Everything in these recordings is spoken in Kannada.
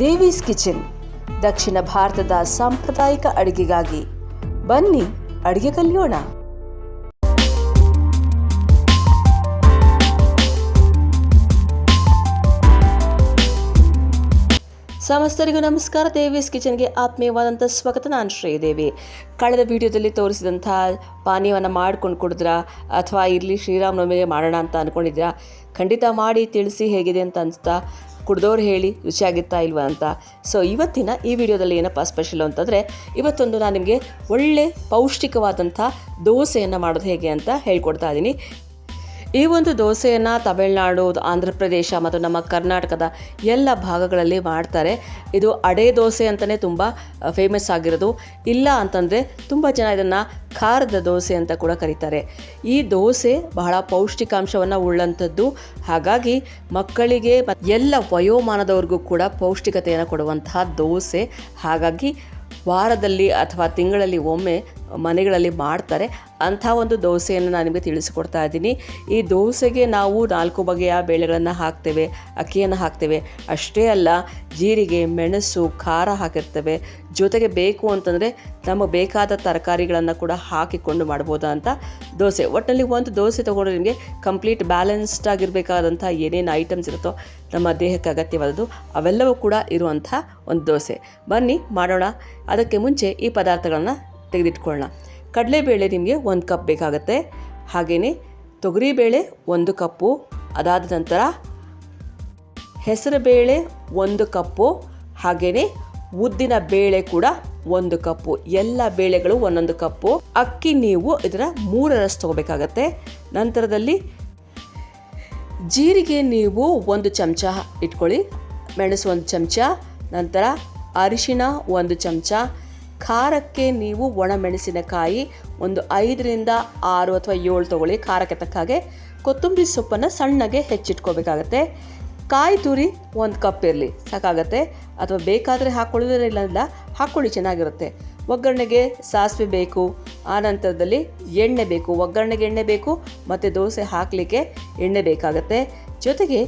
ದೇವೀಸ್ ಕಿಚನ್, ದಕ್ಷಿಣ ಭಾರತದ ಸಾಂಪ್ರದಾಯಿಕ ಅಡುಗೆಗಾಗಿ ಬನ್ನಿ ಅಡುಗೆ ಕಲಿಯೋಣ. ಸಮಸ್ತರಿಗೂ ನಮಸ್ಕಾರ. ದೇವೀಸ್ ಕಿಚನ್ಗೆ ಆತ್ಮೀಯವಾದಂಥ ಸ್ವಾಗತ. ನಾನು ಶ್ರೀದೇವಿ. ಕಳೆದ ವಿಡಿಯೋದಲ್ಲಿ ತೋರಿಸಿದಂಥ ಪಾನೀಯವನ್ನು ಮಾಡ್ಕೊಂಡು ಕುಡಿದ್ರಾ ಅಥವಾ ಇರಲಿ ಶ್ರೀರಾಮನವಮಿಗೆ ಮಾಡೋಣ ಅಂತ ಅಂದ್ಕೊಂಡಿದ್ದೀರಾ? ಖಂಡಿತ ಮಾಡಿ ತಿಳಿಸಿ ಹೇಗಿದೆ ಅಂತ ಅನಿಸ್ತಾ, ಕುಡ್ದವ್ರು ಹೇಳಿ ರುಚಿಯಾಗಿತ್ತಾ ಇಲ್ವಾ ಅಂತ. ಸೊ ಇವತ್ತಿನ ಈ ವಿಡಿಯೋದಲ್ಲಿ ಏನಪ್ಪ ಸ್ಪೆಷಲ್ ಅಂತಂದರೆ, ಇವತ್ತೊಂದು ನಾನು ನಿಮಗೆ ಒಳ್ಳೆ ಪೌಷ್ಟಿಕವಾದಂಥ ದೋಸೆಯನ್ನು ಮಾಡೋದು ಹೇಗೆ ಅಂತ ಹೇಳ್ಕೊಡ್ತಾ ಇದ್ದೀನಿ. ಈ ಒಂದು ದೋಸೆಯನ್ನು ತಮಿಳುನಾಡು, ಆಂಧ್ರ ಪ್ರದೇಶ ಮತ್ತು ನಮ್ಮ ಕರ್ನಾಟಕದ ಎಲ್ಲ ಭಾಗಗಳಲ್ಲಿ ಮಾಡ್ತಾರೆ. ಇದು ಅಡೆ ದೋಸೆ ಅಂತಲೇ ತುಂಬ ಫೇಮಸ್ ಆಗಿರೋದು. ಇಲ್ಲ ಅಂತಂದರೆ ತುಂಬ ಜನ ಇದನ್ನು ಖಾರದ ದೋಸೆ ಅಂತ ಕೂಡ ಕರೀತಾರೆ. ಈ ದೋಸೆ ಬಹಳ ಪೌಷ್ಟಿಕಾಂಶವನ್ನು ಉಳ್ಳಂಥದ್ದು. ಹಾಗಾಗಿ ಮಕ್ಕಳಿಗೆ ಎಲ್ಲ ವಯೋಮಾನದವ್ರಿಗೂ ಕೂಡ ಪೌಷ್ಟಿಕತೆಯನ್ನು ಕೊಡುವಂತಹ ದೋಸೆ. ಹಾಗಾಗಿ ವಾರದಲ್ಲಿ ಅಥವಾ ತಿಂಗಳಲ್ಲಿ ಒಮ್ಮೆ ಮನೆಗಳಲ್ಲಿ ಮಾಡ್ತಾರೆ. ಅಂಥ ಒಂದು ದೋಸೆಯನ್ನು ನಾನು ನಿಮಗೆ ತಿಳಿಸಿಕೊಡ್ತಾ ಇದ್ದೀನಿ. ಈ ದೋಸೆಗೆ ನಾವು 4 ಬಗೆಯ ಬೇಳೆಗಳನ್ನು ಹಾಕ್ತೇವೆ, ಅಕ್ಕಿಯನ್ನು ಹಾಕ್ತೇವೆ. ಅಷ್ಟೇ ಅಲ್ಲ, ಜೀರಿಗೆ, ಮೆಣಸು, ಖಾರ ಹಾಕಿರ್ತೇವೆ. ಜೊತೆಗೆ ಬೇಕು ಅಂತಂದರೆ ನಮಗೆ ಬೇಕಾದ ತರಕಾರಿಗಳನ್ನು ಕೂಡ ಹಾಕಿಕೊಂಡು ಮಾಡ್ಬೋದಾ ಅಂತ ದೋಸೆ. ಒಟ್ಟಿನಲ್ಲಿ ಒಂದು ದೋಸೆ ತೊಗೊಂಡ್ರೆ ನಿಮಗೆ ಕಂಪ್ಲೀಟ್ ಬ್ಯಾಲೆನ್ಸ್ಡ್ ಆಗಿರಬೇಕಾದಂಥ ಏನೇನು ಐಟಮ್ಸ್ ಇರುತ್ತೋ ನಮ್ಮ ದೇಹಕ್ಕೆ ಅಗತ್ಯವಾದದ್ದು ಅವೆಲ್ಲವೂ ಕೂಡ ಇರುವಂಥ ಒಂದು ದೋಸೆ. ಬನ್ನಿ ಮಾಡೋಣ. ಅದಕ್ಕೆ ಮುಂಚೆ ಈ ಪದಾರ್ಥಗಳನ್ನು ತೆಗೆದಿಟ್ಕೊಳ್ಳೋಣ. ಕಡಲೆಬೇಳೆ ನಿಮಗೆ 1 ಕಪ್ ಬೇಕಾಗುತ್ತೆ. ಹಾಗೆಯೇ ತೊಗರಿಬೇಳೆ 1 ಕಪ್ಪು. ಅದಾದ ನಂತರ ಹೆಸರುಬೇಳೆ 1 ಕಪ್ಪು. ಹಾಗೆಯೇ ಉದ್ದಿನ ಬೇಳೆ ಕೂಡ 1 ಕಪ್ಪು. ಎಲ್ಲ ಬೇಳೆಗಳು 1 ಕಪ್ಪು. ಅಕ್ಕಿ ನೀವು ಇದರ 3ರಷ್ಟು ತೊಗೋಬೇಕಾಗತ್ತೆ. ನಂತರದಲ್ಲಿ ಜೀರಿಗೆ ನೀವು 1 ಚಮಚ ಇಟ್ಕೊಳ್ಳಿ, ಮೆಣಸು 1 ಚಮಚ, ನಂತರ ಅರಿಶಿಣ 1 ಚಮಚ, ಖಾರಕ್ಕೆ ನೀವು ಒಣಮೆಣಸಿನಕಾಯಿ ಒಂದು 5ರಿಂದ 6 ಅಥವಾ 7 ತೊಗೊಳ್ಳಿ, ಖಾರಕ್ಕೆ ತಕ್ಕ ಹಾಗೆ. ಕೊತ್ತಂಬರಿ ಸೊಪ್ಪನ್ನು ಸಣ್ಣಗೆ ಹೆಚ್ಚಿಟ್ಕೋಬೇಕಾಗತ್ತೆ. ಕಾಯಿ ತುರಿ 1 ಕಪ್ ಇರಲಿ, ಸಾಕಾಗತ್ತೆ. ಅಥವಾ ಬೇಕಾದರೆ ಹಾಕ್ಕೊಳ್ಳೋದಿಲ್ಲ ಹಾಕ್ಕೊಳ್ಳಿ, ಚೆನ್ನಾಗಿರುತ್ತೆ. ಒಗ್ಗರಣೆಗೆ ಸಾಸಿವೆ ಬೇಕು. ಆ ನಂತರದಲ್ಲಿ ಎಣ್ಣೆ ಬೇಕು, ಒಗ್ಗರಣೆಗೆ ಎಣ್ಣೆ ಬೇಕು, ಮತ್ತು ದೋಸೆ ಹಾಕಲಿಕ್ಕೆ ಎಣ್ಣೆ ಬೇಕಾಗತ್ತೆ. ಜೊತೆಗೆ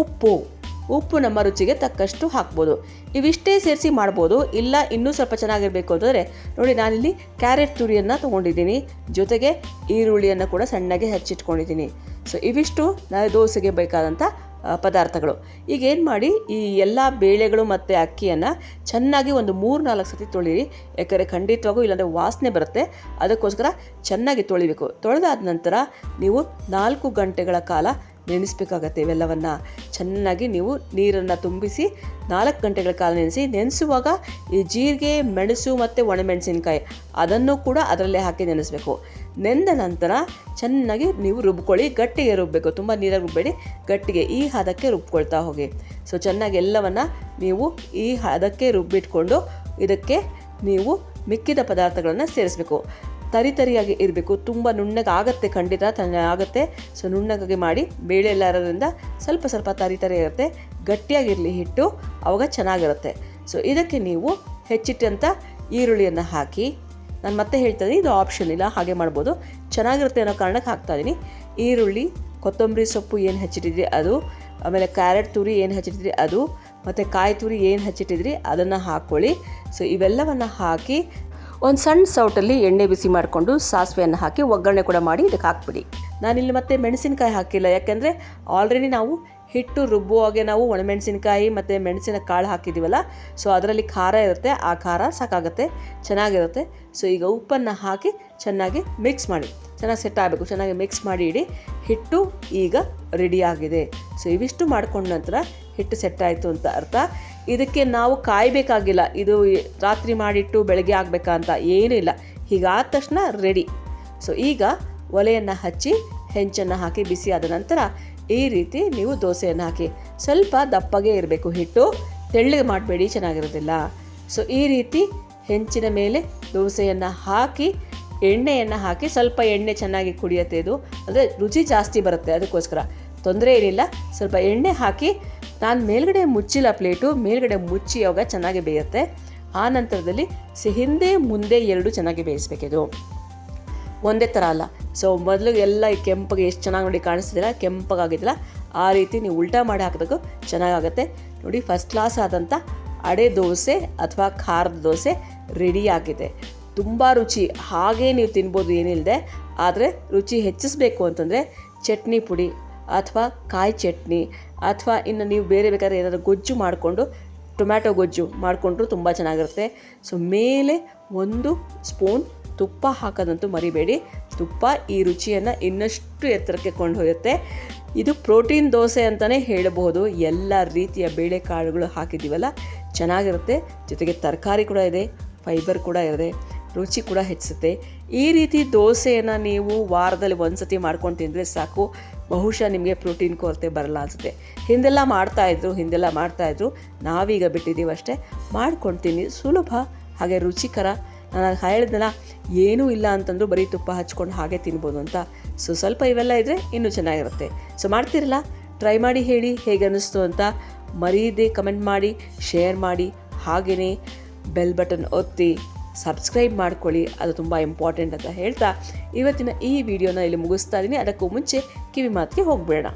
ಉಪ್ಪು ನಮ್ಮ ರುಚಿಗೆ ತಕ್ಕಷ್ಟು ಹಾಕ್ಬೋದು. ಇವಿಷ್ಟೇ ಸೇರಿಸಿ ಮಾಡ್ಬೋದು. ಇಲ್ಲ ಇನ್ನೂ ಸ್ವಲ್ಪ ಚೆನ್ನಾಗಿರಬೇಕು ಅಂತಂದರೆ ನೋಡಿ, ನಾನಿಲ್ಲಿ ಕ್ಯಾರೆಟ್ ತುರಿಯನ್ನು ತೊಗೊಂಡಿದ್ದೀನಿ. ಜೊತೆಗೆ ಈರುಳ್ಳಿಯನ್ನು ಕೂಡ ಸಣ್ಣಗೆ ಹೆಚ್ಚಿಟ್ಕೊಂಡಿದ್ದೀನಿ. ಸೊ ಇವಿಷ್ಟು ದೋಸೆಗೆ ಬೇಕಾದಂಥ ಪದಾರ್ಥಗಳು. ಈಗ ಏನು ಮಾಡಿ, ಈ ಎಲ್ಲ ಬೇಳೆಗಳು ಮತ್ತು ಅಕ್ಕಿಯನ್ನು ಚೆನ್ನಾಗಿ ಒಂದು 3-4 ಸತಿ ತೊಳಿರಿ. ಯಾಕಂದರೆ ಖಂಡಿತವಾಗೂ ಇಲ್ಲಾಂದರೆ ವಾಸನೆ ಬರುತ್ತೆ. ಅದಕ್ಕೋಸ್ಕರ ಚೆನ್ನಾಗಿ ತೊಳಿಬೇಕು. ತೊಳೆದಾದ ನಂತರ ನೀವು 4 ಗಂಟೆಗಳ ಕಾಲ ನೆನೆಸಬೇಕಾಗತ್ತೆ. ಇವೆಲ್ಲವನ್ನು ಚೆನ್ನಾಗಿ ನೀವು ನೀರನ್ನು ತುಂಬಿಸಿ 4 ಗಂಟೆಗಳ ಕಾಲ ನೆನೆಸುವಾಗ ಈ ಜೀರಿಗೆ, ಮೆಣಸು ಮತ್ತು ಒಣಮೆಣಸಿನಕಾಯಿ ಅದನ್ನು ಕೂಡ ಅದರಲ್ಲೇ ಹಾಕಿ ನೆನೆಸಬೇಕು. ನೆಂದ ನಂತರ ಚೆನ್ನಾಗಿ ನೀವು ರುಬ್ಕೊಳ್ಳಿ. ಗಟ್ಟಿಗೆ ರುಬ್ಬಬೇಕು, ತುಂಬ ನೀರಾಗಿ ರುಬ್ಬಬೇಡಿ, ಗಟ್ಟಿಗೆ ಈ ಹದಕ್ಕೆ ರುಬ್ಕೊಳ್ತಾ ಹೋಗಿ. ಸೊ ಚೆನ್ನಾಗಿ ಎಲ್ಲವನ್ನು ನೀವು ಈ ಹದಕ್ಕೆ ರುಬ್ಬಿಟ್ಕೊಂಡು ಇದಕ್ಕೆ ನೀವು ಮಿಕ್ಕಿದ ಪದಾರ್ಥಗಳನ್ನು ಸೇರಿಸಬೇಕು. ತರಿಯಾಗಿ ಇರಬೇಕು. ತುಂಬ ನುಣ್ಣಗಾಗತ್ತೆ, ಖಂಡಿತ ಆಗುತ್ತೆ. ಸೊ ನುಣ್ಣಗಾಗಿ ಮಾಡಿ. ಬೇಳೆ ಎಲ್ಲ ಇರೋದ್ರಿಂದ ಸ್ವಲ್ಪ ತರಿ ಇರುತ್ತೆ. ಗಟ್ಟಿಯಾಗಿರಲಿ ಹಿಟ್ಟು, ಆವಾಗ ಚೆನ್ನಾಗಿರುತ್ತೆ. ಸೊ ಇದಕ್ಕೆ ನೀವು ಹೆಚ್ಚಿಟ್ಟಂಥ ಈರುಳ್ಳಿಯನ್ನು ಹಾಕಿ, ನಾನು ಮತ್ತೆ ಹೇಳ್ತಾ ಇದ್ದೀನಿ, ಇದು ಆಪ್ಷನ್ ಇಲ್ಲ, ಹಾಗೆ ಮಾಡ್ಬೋದು. ಚೆನ್ನಾಗಿರುತ್ತೆ ಅನ್ನೋ ಕಾರಣಕ್ಕೆ ಹಾಕ್ತಾಯಿದ್ದೀನಿ. ಈರುಳ್ಳಿ, ಕೊತ್ತಂಬರಿ ಸೊಪ್ಪು ಏನು ಹೆಚ್ಚಿಟ್ಟಿದ್ರಿ ಅದು, ಆಮೇಲೆ ಕ್ಯಾರೆಟ್ ತುರಿ ಏನು ಹೆಚ್ಚಿಟ್ಟಿದ್ರಿ ಅದು, ಮತ್ತು ಕಾಯಿ ತುರಿ ಏನು ಹೆಚ್ಚಿಟ್ಟಿದ್ರಿ ಅದನ್ನು ಹಾಕ್ಕೊಳ್ಳಿ. ಸೊ ಇವೆಲ್ಲವನ್ನು ಹಾಕಿ ಒಂದು ಸಣ್ಣ ಸೌಟಲ್ಲಿ ಎಣ್ಣೆ ಬಿಸಿ ಮಾಡಿಕೊಂಡು ಸಾಸಿವೆಯನ್ನು ಹಾಕಿ ಒಗ್ಗರಣೆ ಕೂಡ ಮಾಡಿ ಇದಕ್ಕೆ ಹಾಕ್ಬಿಡಿ. ನಾನಿಲ್ಲಿ ಮತ್ತೆ ಮೆಣಸಿನಕಾಯಿ ಹಾಕಿಲ್ಲ, ಯಾಕೆಂದರೆ ಆಲ್ರೆಡಿ ನಾವು ಹಿಟ್ಟು ರುಬ್ಬುವಾಗೆ ನಾವು ಒಣಮೆಣಸಿನಕಾಯಿ ಮತ್ತು ಮೆಣಸಿನ ಕಾಳು ಹಾಕಿದ್ದೀವಲ್ಲ. ಸೊ ಅದರಲ್ಲಿ ಖಾರ ಇರುತ್ತೆ, ಆ ಖಾರ ಸಾಕಾಗುತ್ತೆ, ಚೆನ್ನಾಗಿರುತ್ತೆ. ಸೊ ಈಗ ಉಪ್ಪನ್ನು ಹಾಕಿ ಚೆನ್ನಾಗಿ ಮಿಕ್ಸ್ ಮಾಡಿ, ಚೆನ್ನಾಗಿ ಸೆಟ್ ಆಗಬೇಕು. ಚೆನ್ನಾಗಿ ಮಿಕ್ಸ್ ಮಾಡಿ ಇಡಿ. ಹಿಟ್ಟು ಈಗ ರೆಡಿಯಾಗಿದೆ. ಸೊ ಇವಿಷ್ಟು ಮಾಡ್ಕೊಂಡ ನಂತರ ಹಿಟ್ಟು ಸೆಟ್ ಆಯಿತು ಅಂತ ಅರ್ಥ. ಇದಕ್ಕೆ ನಾವು ಕಾಯಬೇಕಾಗಿಲ್ಲ. ಇದು ರಾತ್ರಿ ಮಾಡಿಟ್ಟು ಬೆಳಗ್ಗೆ ಆಗಬೇಕಾ ಅಂತ ಏನೂ ಇಲ್ಲ. ಹೀಗಾದ ತಕ್ಷಣ ರೆಡಿ. ಸೊ ಈಗ ಒಲೆಯನ್ನು ಹಚ್ಚಿ ಹೆಂಚನ್ನು ಹಾಕಿ ಬಿಸಿ ಆದ ನಂತರ ಈ ರೀತಿ ನೀವು ದೋಸೆಯನ್ನು ಹಾಕಿ. ಸ್ವಲ್ಪ ದಪ್ಪಗೆ ಇರಬೇಕು ಹಿಟ್ಟು, ತೆಳ್ಳಗೆ ಮಾಡಬೇಡಿ, ಚೆನ್ನಾಗಿರೋದಿಲ್ಲ. ಸೊ ಈ ರೀತಿ ಹೆಂಚಿನ ಮೇಲೆ ದೋಸೆಯನ್ನು ಹಾಕಿ ಎಣ್ಣೆಯನ್ನು ಹಾಕಿ, ಸ್ವಲ್ಪ ಎಣ್ಣೆ ಚೆನ್ನಾಗಿ ಕುಡಿಯುತ್ತೆ. ಇದು ಅಂದರೆ ರುಚಿ ಜಾಸ್ತಿ ಬರುತ್ತೆ, ಅದಕ್ಕೋಸ್ಕರ ತೊಂದರೆ ಏನಿಲ್ಲ. ಸ್ವಲ್ಪ ಎಣ್ಣೆ ಹಾಕಿ, ನಾನು ಮೇಲ್ಗಡೆ ಮುಚ್ಚಿಲ್ಲ ಪ್ಲೇಟು, ಮೇಲ್ಗಡೆ ಮುಚ್ಚಿ ಯಾವಾಗ ಚೆನ್ನಾಗಿ ಬೇಯುತ್ತೆ. ಆ ನಂತರದಲ್ಲಿ ಹಿಂದೆ ಮುಂದೆ 2 ಚೆನ್ನಾಗಿ ಬೇಯಿಸ್ಬೇಕಿದು, ಒಂದೇ ಥರ ಅಲ್ಲ. ಸೊ ಮೊದಲು ಎಲ್ಲ ಕೆಂಪಗೆ ಎಷ್ಟು ಚೆನ್ನಾಗಿ ನೋಡಿ ಕಾಣಿಸ್ತಿದ್ದೀರ, ಕೆಂಪಗಾಗಿದ್ದಿಲ್ಲ, ಆ ರೀತಿ ನೀವು ಉಲ್ಟಾ ಮಾಡಿ ಹಾಕಿದಾಗ ಚೆನ್ನಾಗಾಗುತ್ತೆ ನೋಡಿ. ಫಸ್ಟ್ ಕ್ಲಾಸ್ ಆದಂಥ ಅಡೆ ದೋಸೆ ಅಥವಾ ಖಾರದ ದೋಸೆ ರೆಡಿಯಾಗಿದೆ. ತುಂಬ ರುಚಿ, ಹಾಗೇ ನೀವು ತಿನ್ಬೋದು ಏನಿಲ್ಲದೆ. ಆದರೆ ರುಚಿ ಹೆಚ್ಚಿಸಬೇಕು ಅಂತಂದರೆ ಚಟ್ನಿ ಪುಡಿ ಅಥವಾ ಕಾಯಿ ಚಟ್ನಿ ಅಥವಾ ಇನ್ನು ನೀವು ಬೇರೆ ಬೇಕಾದ್ರೆ ಏನಾದರೂ ಗೊಜ್ಜು ಮಾಡಿಕೊಂಡು ಟೊಮ್ಯಾಟೊ ಗೊಜ್ಜು ಮಾಡಿಕೊಂಡ್ರು ತುಂಬ ಚೆನ್ನಾಗಿರುತ್ತೆ. ಸೊ ಮೇಲೆ 1 ಸ್ಪೂನ್ ತುಪ್ಪ ಹಾಕೋದಂತೂ ಮರಿಬೇಡಿ. ತುಪ್ಪ ಈ ರುಚಿಯನ್ನು ಇನ್ನಷ್ಟು ಎತ್ತರಕ್ಕೆ ಕೊಂಡೊಯ್ಯುತ್ತೆ. ಇದು ಪ್ರೋಟೀನ್ ದೋಸೆ ಅಂತಲೇ ಹೇಳಬಹುದು. ಎಲ್ಲ ರೀತಿಯ ಬೇಳೆಕಾಳುಗಳು ಹಾಕಿದ್ದೀವಲ್ಲ, ಚೆನ್ನಾಗಿರುತ್ತೆ. ಜೊತೆಗೆ ತರಕಾರಿ ಕೂಡ ಇದೆ, ಫೈಬರ್ ಕೂಡ ಇದೆ, ರುಚಿ ಕೂಡ ಹೆಚ್ಚುತ್ತೆ. ಈ ರೀತಿ ದೋಸೆಯನ್ನು ನೀವು ವಾರದಲ್ಲಿ ಒಂದು ಸತಿ ಮಾಡ್ಕೊಂಡು ತಿಂದರೆ ಸಾಕು. ಬಹುಶಃ ನಿಮಗೆ ಪ್ರೋಟೀನ್ ಕೊರತೆ ಬರಲ್ಲ ಅನಿಸುತ್ತೆ. ಹಿಂದೆಲ್ಲ ಮಾಡ್ತಾಯಿದ್ರು, ನಾವೀಗ ಬಿಟ್ಟಿದ್ದೀವಿ ಅಷ್ಟೇ. ಮಾಡ್ಕೊಳ್ತೀನಿ, ಸುಲಭ ಹಾಗೆ ರುಚಿಕರ. ನಾನು ಹೇಳಿದ್ನಲ್ಲ, ಏನೂ ಇಲ್ಲ ಅಂತಂದರೂ ಬರೀ ತುಪ್ಪ ಹಚ್ಕೊಂಡು ಹಾಗೆ ತಿನ್ಬೋದು ಅಂತ. ಸೊ ಸ್ವಲ್ಪ ಇವೆಲ್ಲ ಇದ್ದರೆ ಇನ್ನೂ ಚೆನ್ನಾಗಿರುತ್ತೆ. ಸೊ ಮಾಡ್ತಿರಲ್ಲ, ಟ್ರೈ ಮಾಡಿ ಹೇಳಿ ಹೇಗೆ ಅನ್ನಿಸ್ತು ಅಂತ. ಮರೀದೆ ಕಮೆಂಟ್ ಮಾಡಿ, ಶೇರ್ ಮಾಡಿ, ಹಾಗೆಯೇ ಬೆಲ್ ಬಟನ್ ಒತ್ತಿ ಸಬ್ಸ್ಕ್ರೈಬ್ ಮಾಡ್ಕೊಳ್ಳಿ, ಅದು ತುಂಬ ಇಂಪಾರ್ಟೆಂಟ್ ಅಂತ ಹೇಳ್ತಾ ಇವತ್ತಿನ ಈ ವಿಡಿಯೋನ ಇಲ್ಲಿ ಮುಗಿಸ್ತಾ ಇದ್ದೀನಿ. ಅದಕ್ಕೂ ಮುಂಚೆ ಕಿವಿ ಮಾತಿಗೆ ಹೋಗಬೇಡ.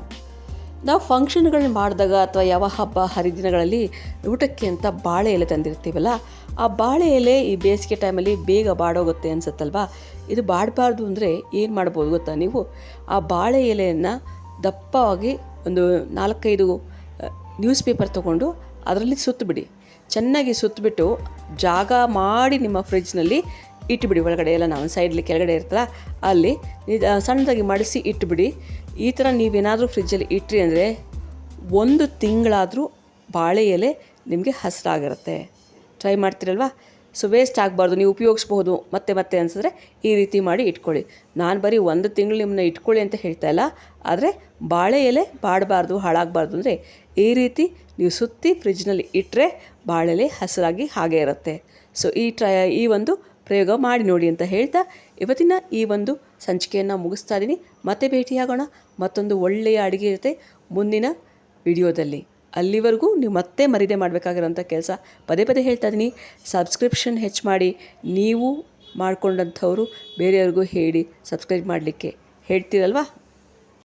ನಾವು ಫಂಕ್ಷನ್ಗಳನ್ನ ಮಾಡಿದಾಗ ಅಥವಾ ಯಾವ ಹಬ್ಬ ಹರಿದಿನಗಳಲ್ಲಿ ಊಟಕ್ಕೆ ಅಂತ ಬಾಳೆ ಎಲೆ ತಂದಿರ್ತೀವಲ್ಲ, ಆ ಬಾಳೆ ಎಲೆ ಈ ಬೇಸಿಗೆ ಟೈಮಲ್ಲಿ ಬೇಗ ಬಾಡೋಗುತ್ತೆ ಅನಿಸುತ್ತಲ್ವ. ಇದು ಬಾಡಬಾರ್ದು ಅಂದರೆ ಏನು ಮಾಡ್ಬೋದು ಗೊತ್ತಾ ನೀವು? ಆ ಬಾಳೆ ಎಲೆಯನ್ನು ದಪ್ಪವಾಗಿ ಒಂದು 4-5 ನ್ಯೂಸ್ ಪೇಪರ್ ತೊಗೊಂಡು ಅದರಲ್ಲಿ ಸುತ್ತಬಿಡಿ. ಚೆನ್ನಾಗಿ ಸುತ್ತಬಿಟ್ಟು ಜಾಗ ಮಾಡಿ ನಿಮ್ಮ ಫ್ರಿಡ್ಜ್ನಲ್ಲಿ ಇಟ್ಟುಬಿಡಿ. ಒಳಗಡೆ ಎಲ್ಲ ನಾವು ಸೈಡ್ಲಿ ಕೆಳಗಡೆ ಇರ್ತಲ್ಲ ಅಲ್ಲಿ ಸಣ್ಣದಾಗಿ ಮಡಿಸಿ ಇಟ್ಟುಬಿಡಿ. ಈ ಥರ ನೀವೇನಾದರೂ ಫ್ರಿಡ್ಜಲ್ಲಿ ಇಟ್ರಿ ಅಂದರೆ 1 ತಿಂಗಳಾದರೂ ಬಾಳೆ ಎಲೆ ನಿಮಗೆ ಹಸಿರಾಗಿರುತ್ತೆ. ಟ್ರೈ ಮಾಡ್ತೀರಲ್ವಾ? ಸೊ ವೇಸ್ಟ್ ಆಗಬಾರ್ದು, ನೀವು ಉಪಯೋಗಿಸ್ಬೋದು ಮತ್ತೆ ಅನಿಸಿದ್ರೆ ಈ ರೀತಿ ಮಾಡಿ ಇಟ್ಕೊಳ್ಳಿ. ನಾನು ಬರೀ 1 ತಿಂಗಳು ನಿಮ್ಮನ್ನ ಇಟ್ಕೊಳ್ಳಿ ಅಂತ ಹೇಳ್ತಾ ಇಲ್ಲ, ಆದರೆ ಬಾಳೆ ಎಲೆ ಬಾಡಬಾರ್ದು, ಹಾಳಾಗಬಾರ್ದು ಅಂದರೆ ಈ ರೀತಿ ನೀವು ಸುತ್ತಿ ಫ್ರಿಡ್ಜ್ನಲ್ಲಿ ಇಟ್ಟರೆ ಬಾಳೆ ಎಲೆ ಹಸಿರಾಗಿ ಹಾಗೇ ಇರುತ್ತೆ. ಸೊ ಈ ಒಂದು ಪ್ರಯೋಗ ಮಾಡಿ ನೋಡಿ ಅಂತ ಹೇಳ್ತಾ ಇವತ್ತಿನ ಈ ಒಂದು ಸಂಚಿಕೆಯನ್ನು ಮುಗಿಸ್ತಾ ಇದ್ದೀನಿ. ಮತ್ತೆ ಭೇಟಿಯಾಗೋಣ ಮತ್ತೊಂದು ಒಳ್ಳೆಯ ಅಡುಗೆ ಜೊತೆ ಮುಂದಿನ ವಿಡಿಯೋದಲ್ಲಿ. ಅಲ್ಲಿವರೆಗೂ ನೀವು ಮತ್ತೆ ಮರಿದೇ ಮಾಡಬೇಕಾಗಿರೋಂಥ ಕೆಲಸ ಪದೇ ಹೇಳ್ತಾ ಇದ್ದೀನಿ, ಸಬ್ಸ್ಕ್ರಿಪ್ಷನ್ ಹೆಚ್ಚು ಮಾಡಿ. ನೀವು ಮಾಡ್ಕೊಂಡಂಥವರು ಬೇರೆಯವ್ರಿಗೂ ಹೇಳಿ ಸಬ್ಸ್ಕ್ರೈಬ್ ಮಾಡಲಿಕ್ಕೆ ಹೇಳ್ತೀರಲ್ವಾ.